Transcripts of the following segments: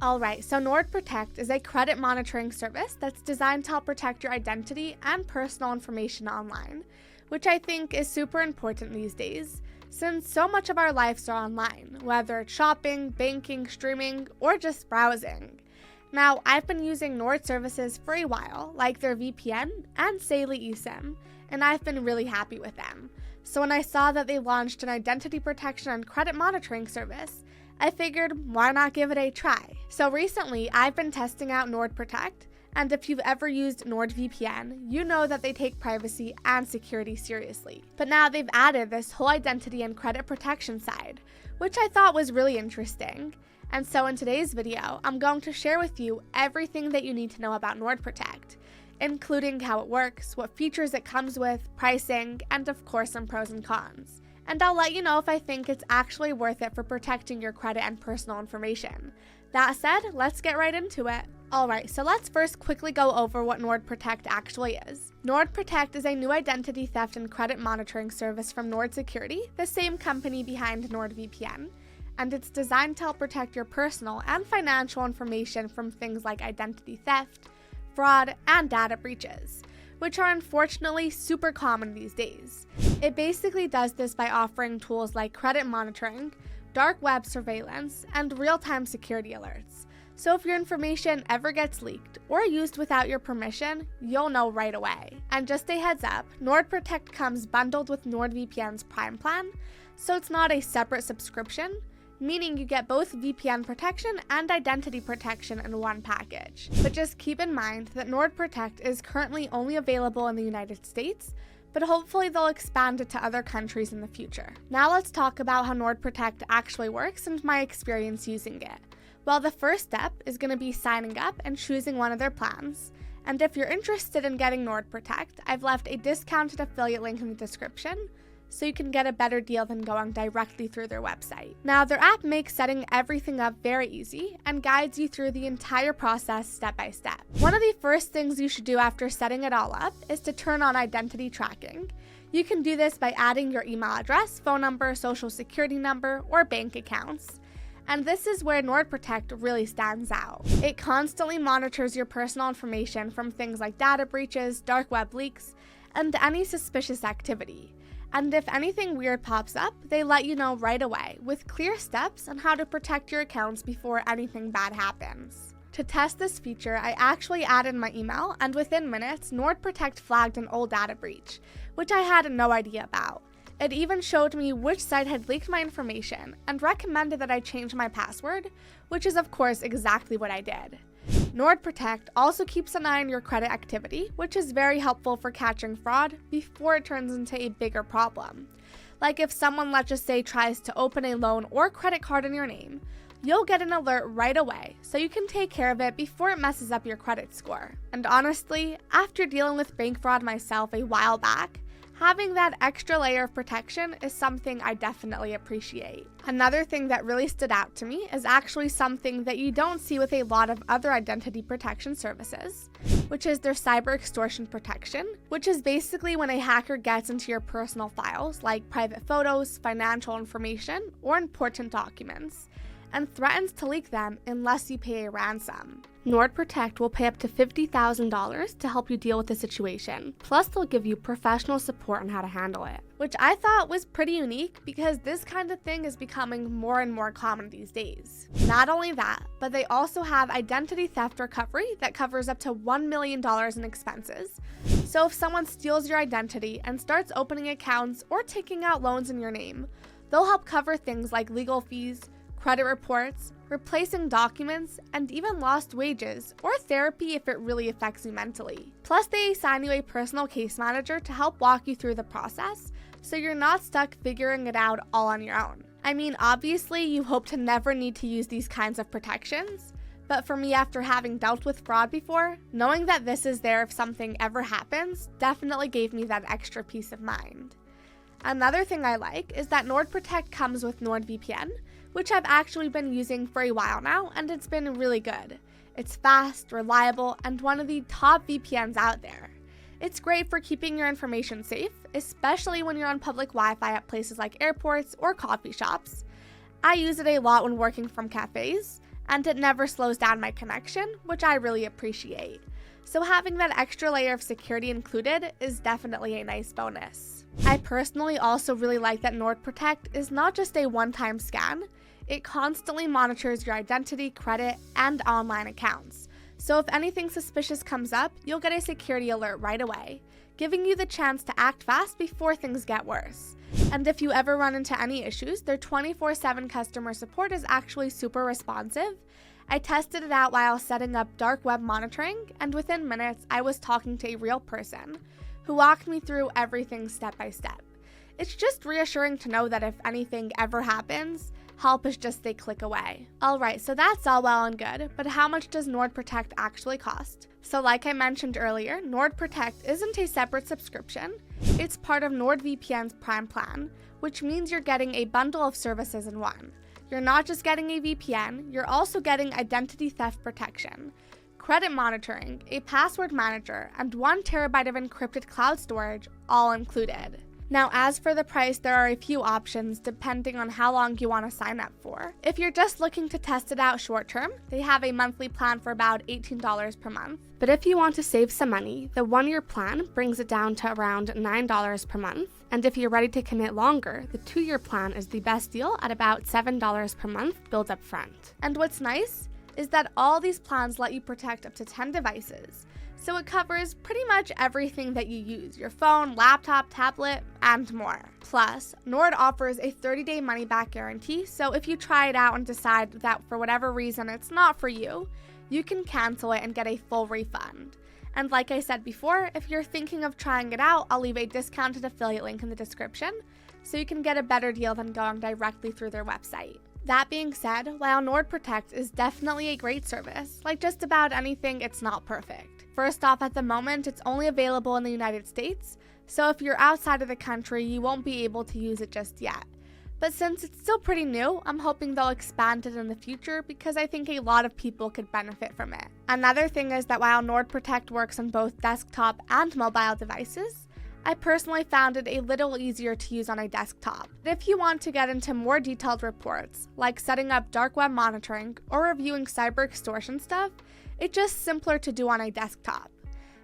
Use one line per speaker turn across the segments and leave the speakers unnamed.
Alright, so NordProtect is a credit monitoring service that's designed to help protect your identity and personal information online, which I think is super important these days, since so much of our lives are online, whether it's shopping, banking, streaming, or just browsing. Now, I've been using Nord services for a while, like their VPN and Saley eSIM, and I've been really happy with them. So when I saw that they launched an identity protection and credit monitoring service, I figured, why not give it a try? So recently, I've been testing out NordProtect, and if you've ever used NordVPN, you know that they take privacy and security seriously. But now they've added this whole identity and credit protection side, which I thought was really interesting. And so in today's video, I'm going to share with you everything that you need to know about NordProtect, including how it works, what features it comes with, pricing, and of course some pros and cons. And I'll let you know if I think it's actually worth it for protecting your credit and personal information. That said, let's get right into it. Alright, so let's first quickly go over what NordProtect actually is. NordProtect is a new identity theft and credit monitoring service from Nord Security, the same company behind NordVPN, and it's designed to help protect your personal and financial information from things like identity theft, fraud, and data breaches, which are unfortunately super common these days. It basically does this by offering tools like credit monitoring, dark web surveillance, and real-time security alerts. So if your information ever gets leaked or used without your permission, you'll know right away. And just a heads up, NordProtect comes bundled with NordVPN's Prime plan, so it's not a separate subscription, meaning you get both VPN protection and identity protection in one package. But just keep in mind that NordProtect is currently only available in the United States, but hopefully they'll expand it to other countries in the future. Now let's talk about how NordProtect actually works and my experience using it. Well, the first step is going to be signing up and choosing one of their plans. And if you're interested in getting NordProtect, I've left a discounted affiliate link in the description, so you can get a better deal than going directly through their website. Now, their app makes setting everything up very easy and guides you through the entire process step by step. One of the first things you should do after setting it all up is to turn on identity tracking. You can do this by adding your email address, phone number, social security number, or bank accounts. And this is where NordProtect really stands out. It constantly monitors your personal information from things like data breaches, dark web leaks, and any suspicious activity. And if anything weird pops up, they let you know right away, with clear steps on how to protect your accounts before anything bad happens. To test this feature, I actually added my email, and within minutes, NordProtect flagged an old data breach, which I had no idea about. It even showed me which site had leaked my information, and recommended that I change my password, which is of course exactly what I did. NordProtect also keeps an eye on your credit activity, which is very helpful for catching fraud before it turns into a bigger problem. Like if someone, let's just say, tries to open a loan or credit card in your name, you'll get an alert right away, so you can take care of it before it messes up your credit score. And honestly, after dealing with bank fraud myself a while back, having that extra layer of protection is something I definitely appreciate. Another thing that really stood out to me is actually something that you don't see with a lot of other identity protection services, which is their cyber extortion protection, which is basically when a hacker gets into your personal files like private photos, financial information, or important documents, and threatens to leak them unless you pay a ransom. NordProtect will pay up to $50,000 to help you deal with the situation, plus they'll give you professional support on how to handle it, which I thought was pretty unique because this kind of thing is becoming more and more common these days. Not only that, but they also have identity theft recovery that covers up to $1 million in expenses. So if someone steals your identity and starts opening accounts or taking out loans in your name, they'll help cover things like legal fees, credit reports, replacing documents, and even lost wages or therapy if it really affects you mentally. Plus, they assign you a personal case manager to help walk you through the process, so you're not stuck figuring it out all on your own. I mean, obviously, you hope to never need to use these kinds of protections, but for me, after having dealt with fraud before, knowing that this is there if something ever happens definitely gave me that extra peace of mind. Another thing I like is that NordProtect comes with NordVPN, which I've actually been using for a while now, and it's been really good. It's fast, reliable, and one of the top VPNs out there. It's great for keeping your information safe, especially when you're on public Wi-Fi at places like airports or coffee shops. I use it a lot when working from cafes, and it never slows down my connection, which I really appreciate. So having that extra layer of security included is definitely a nice bonus. I personally also really like that NordProtect is not just a one-time scan, it constantly monitors your identity, credit, and online accounts. So if anything suspicious comes up, you'll get a security alert right away, giving you the chance to act fast before things get worse. And if you ever run into any issues, their 24/7 customer support is actually super responsive. I tested it out while setting up dark web monitoring, and within minutes, I was talking to a real person who walked me through everything step by step. It's just reassuring to know that if anything ever happens, help is just a click away. Alright, so that's all well and good, but how much does NordProtect actually cost? So like I mentioned earlier, NordProtect isn't a separate subscription. It's part of NordVPN's Prime plan, which means you're getting a bundle of services in one. You're not just getting a VPN, you're also getting identity theft protection, credit monitoring, a password manager, and 1 terabyte of encrypted cloud storage, all included. Now, as for the price, there are a few options depending on how long you want to sign up for. If you're just looking to test it out short term, they have a monthly plan for about $18 per month. But if you want to save some money, the 1-year plan brings it down to around $9 per month. And if you're ready to commit longer, the 2-year plan is the best deal at about $7 per month billed up front. And what's nice is that all these plans let you protect up to 10 devices. So it covers pretty much everything that you use, your phone, laptop, tablet, and more. Plus, Nord offers a 30-day money-back guarantee, so if you try it out and decide that for whatever reason it's not for you, you can cancel it and get a full refund. And like I said before, if you're thinking of trying it out, I'll leave a discounted affiliate link in the description, so you can get a better deal than going directly through their website. That being said, while NordProtect is definitely a great service, like just about anything, it's not perfect. First off, at the moment, it's only available in the United States, so if you're outside of the country, you won't be able to use it just yet. But since it's still pretty new, I'm hoping they'll expand it in the future because I think a lot of people could benefit from it. Another thing is that while NordProtect works on both desktop and mobile devices, I personally found it a little easier to use on a desktop. If you want to get into more detailed reports, like setting up dark web monitoring or reviewing cyber extortion stuff, it's just simpler to do on a desktop.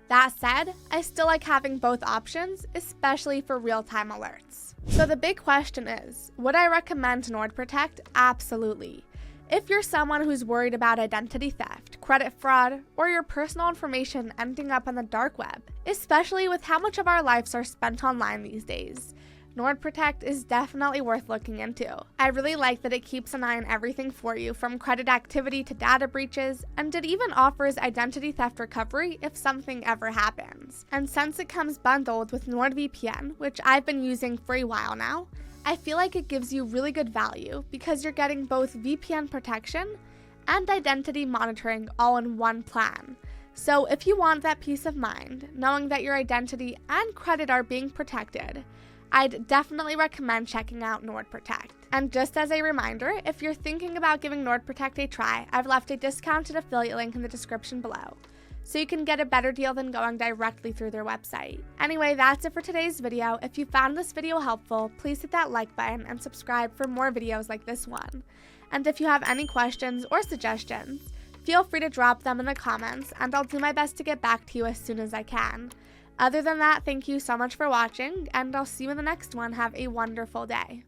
That said, I still like having both options, especially for real-time alerts. So the big question is, would I recommend NordProtect? Absolutely. If you're someone who's worried about identity theft, credit fraud, or your personal information ending up on the dark web, especially with how much of our lives are spent online these days, NordProtect is definitely worth looking into. I really like that it keeps an eye on everything for you, from credit activity to data breaches, and it even offers identity theft recovery if something ever happens. And since it comes bundled with NordVPN, which I've been using for a while now, I feel like it gives you really good value because you're getting both VPN protection and identity monitoring all in one plan. So if you want that peace of mind, knowing that your identity and credit are being protected, I'd definitely recommend checking out NordProtect. And just as a reminder, if you're thinking about giving NordProtect a try, I've left a discounted affiliate link in the description below, so you can get a better deal than going directly through their website. Anyway, that's it for today's video. If you found this video helpful, please hit that like button and subscribe for more videos like this one. And if you have any questions or suggestions, feel free to drop them in the comments, and I'll do my best to get back to you as soon as I can. Other than that, thank you so much for watching, and I'll see you in the next one. Have a wonderful day.